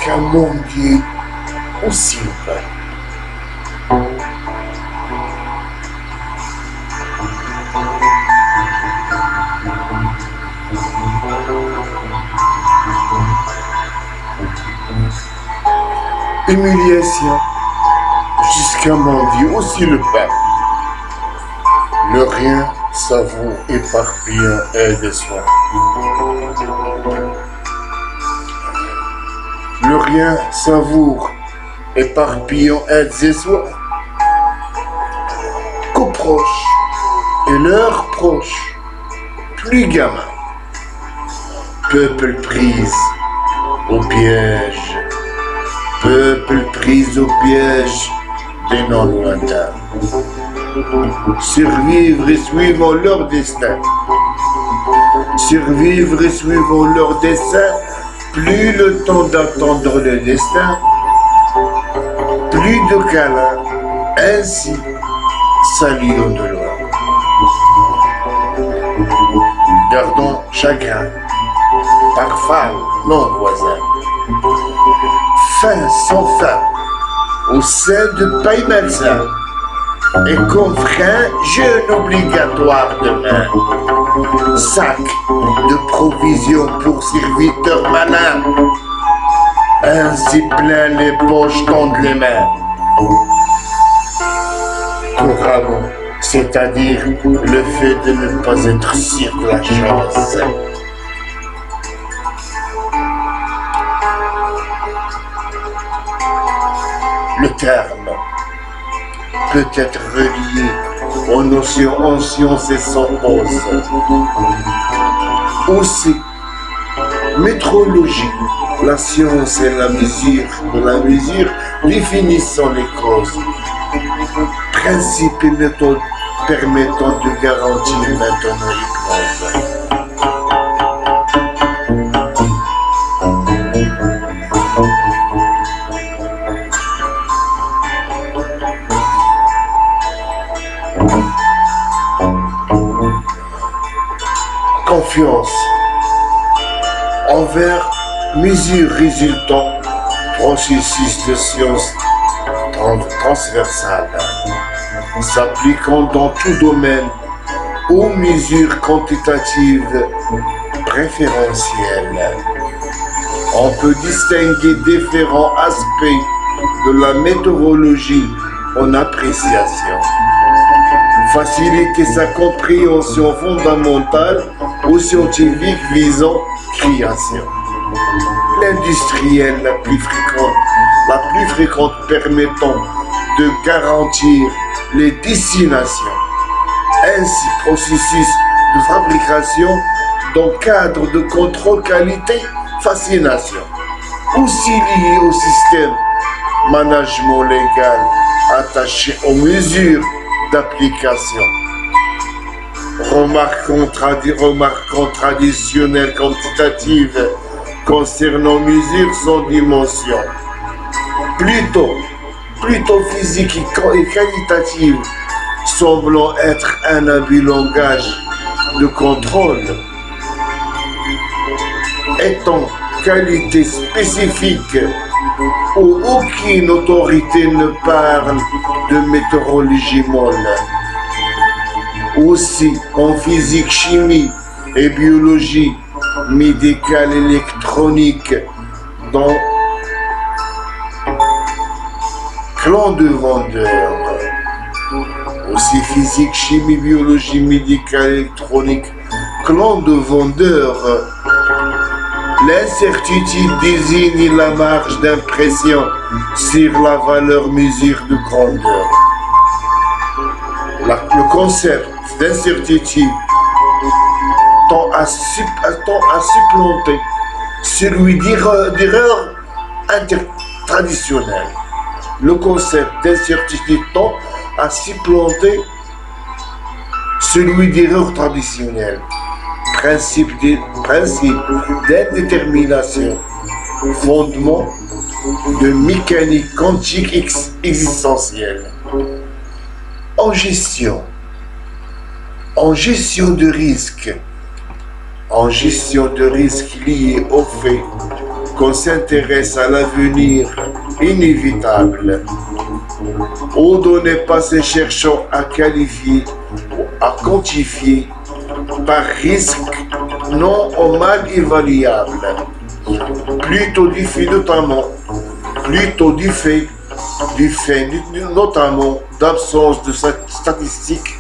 jusqu'à mon Dieu aussi le Père. Humiliation jusqu'à mon Dieu aussi le Père. Le rien savoure éparpillant aide de soi. Le rien savoure éparpillant aide de soi. Qu'aux proches et leurs proches, plus gamins, peuple prise au piège, peuple prise au piège des noms lointains. Survivre et suivant leur destin. Survivre et suivant leur destin, plus le temps d'attendre le destin, plus de câlins, ainsi saluons de loin. Gardons chagrin, par femme, non voisin. Fin sans fin, au sein de pays malsain. Et comme frein, jeûne obligatoire demain. Sac de provisions pour serviteurs malins. Ainsi plein les poches tendent les mains. Couramment, c'est-à-dire le fait de ne pas être sûr de la chance. Le terme peut être relié aux notions en science et s'oppose. Aussi, métrologie, la science et la mesure de la mesure définissant les causes. Principe et méthode permettant de garantir maintenant les preuves. Confiance envers mesure résultant processus de science transversale s'appliquant dans tout domaine aux mesures quantitatives préférentielles. On peut distinguer différents aspects de la météorologie en appréciation. Faciliter sa compréhension fondamentale aux scientifiques visant création. L'industrielle la plus fréquente permettant de garantir les destinations. Ainsi, processus de fabrication dans le cadre de contrôle qualité, fascination. Aussi lié au système management légal attaché aux mesures d'application. Remarquons traditionnelles quantitatives concernant mesures sans dimension. Plutôt physique et qualitative, semblant être un habile langage de contrôle. Étant qualité spécifique où aucune autorité ne parle de météorologie molle. Aussi en physique, chimie et biologie médicale électronique dans clan de vendeurs. Aussi physique, chimie, biologie médicale électronique, clan de vendeurs. L'incertitude désigne la marge d'impression sur la valeur mesure de grandeur. Le concept d'incertitude tend à supplanter celui d'erreur traditionnelle. Le concept d'incertitude tend à supplanter celui d'erreur traditionnelle. Principe d'indétermination, fondement de mécanique quantique existentielle. En gestion de risque liés au fait qu'on s'intéresse à l'avenir inévitable, où on n'est pas se cherchant à qualifier ou à quantifier par risque non au mal évaluable, plutôt du fait notamment d'absence de statistiques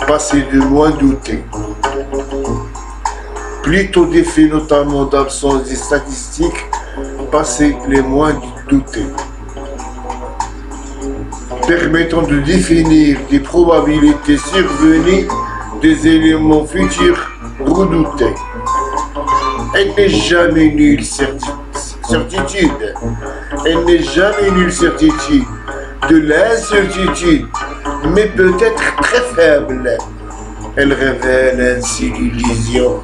passées de loin doutées. Plutôt des faits notamment d'absence des statistiques passées les moins doutées, permettant de définir des probabilités survenues des éléments futurs redoutés. Elle n'est jamais nulle certitude. Elle n'est jamais nulle certitude de l'incertitude, mais peut-être très faible. Elle révèle ainsi l'illusion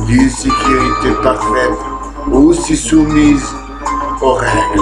d'une sécurité parfaite, aussi soumise aux règles.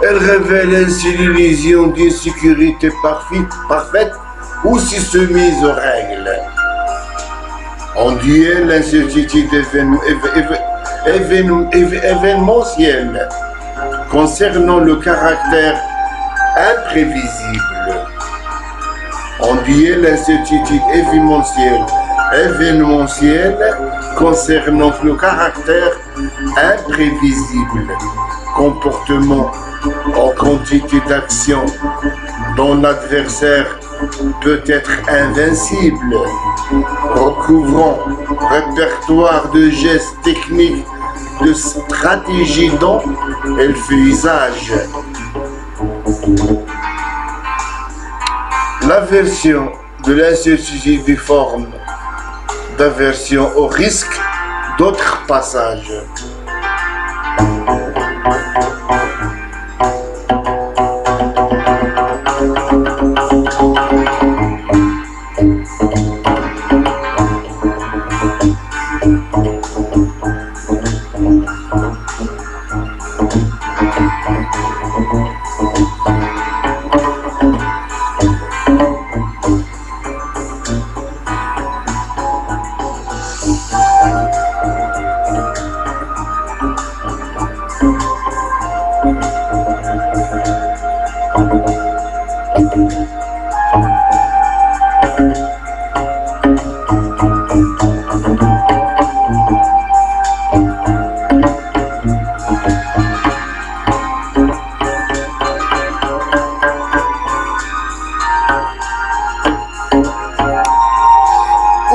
Elle révèle ainsi l'illusion d'une sécurité parfaite ou si soumise aux règles. En duel, l'incertitude événementielle concernant le caractère imprévisible. En duel, l'incertitude événementielle concernant le caractère imprévisible, comportement en quantité d'action dont l'adversaire peut être invincible, recouvrant répertoire de gestes techniques, de stratégies dont elle fait usage. L'aversion de l'incertitude des formes d'aversion au risque d'autres passages.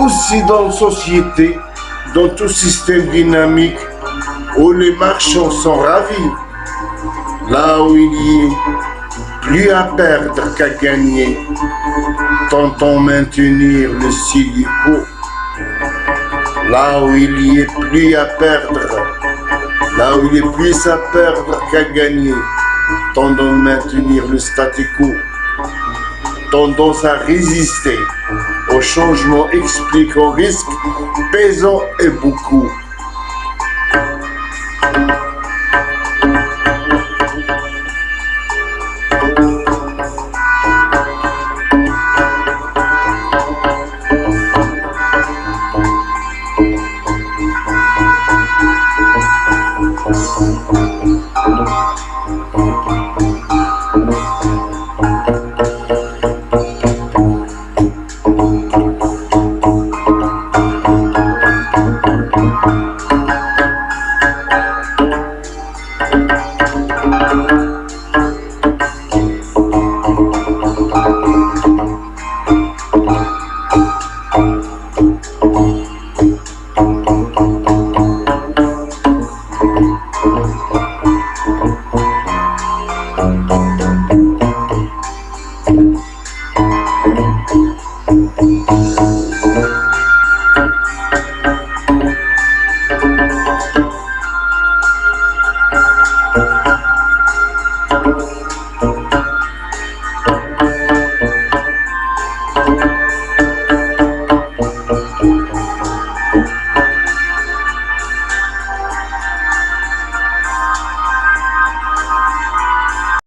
Aussi dans une société, dans tout système dynamique où les marchands sont ravis, là où il y a plus à perdre qu'à gagner, tentons maintenir le statu quo. Là où il y a plus à perdre, là où il y a plus à perdre qu'à gagner, tentons maintenir le statu quo. Tendance à résister au changement explique au risque pesant et beaucoup.